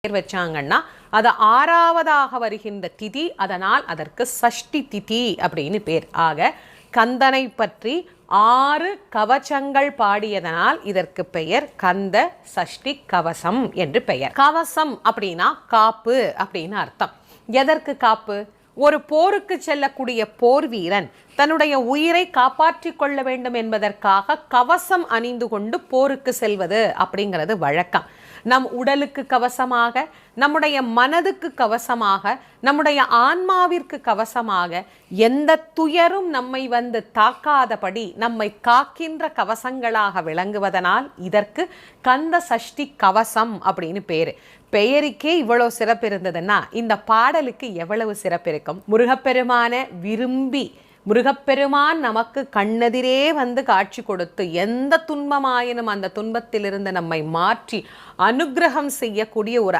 பேர் வச்சாங்கன்னா அது ஆறாவதாக வருகின்ற திதி, அதனால் அதற்கு சஷ்டி திதி அப்படின்னு பேர். ஆக கந்தனை பற்றி 6 கவசங்கள் பாடியதனால் இதற்கு பெயர் கந்த சஷ்டி கவசம் என்று பெயர். கவசம் அப்படின்னா காப்பு அப்படின்னு அர்த்தம். எதற்கு காப்பு? ஒரு போருக்கு செல்லக்கூடிய போர் வீரன் தன்னுடைய உயிரை காப்பாற்றி கொள்ள வேண்டும் என்பதற்காக கவசம் அணிந்து கொண்டு போருக்கு செல்வது அப்படிங்கிறது வழக்கம். நம் உடலுக்கு கவசமாக, நம்முடைய மனதுக்கு கவசமாக, நம்முடைய ஆன்மாவிற்கு கவசமாக, எந்த துயரும் நம்மை வந்து தாக்காதபடி நம்மை காக்கின்ற கவசங்களாக விளங்குவதனால் இதற்கு கந்த சஷ்டி கவசம் அப்படின்னு பேரு. பெயருக்கே இவ்வளவு சிறப்பு இருந்ததுன்னா இந்த பாடலுக்கு எவ்வளவு சிறப்பு இருக்கும்? முருகப்பெருமான விரும்பி முருகப்பெருமான் நமக்கு கண்ணெதிரே வந்து காட்சி கொடுத்து எந்த துன்பமாயினும் அந்த துன்பத்திலிருந்து நம்மை மாற்றி அனுக்கிரகம் செய்யக்கூடிய ஒரு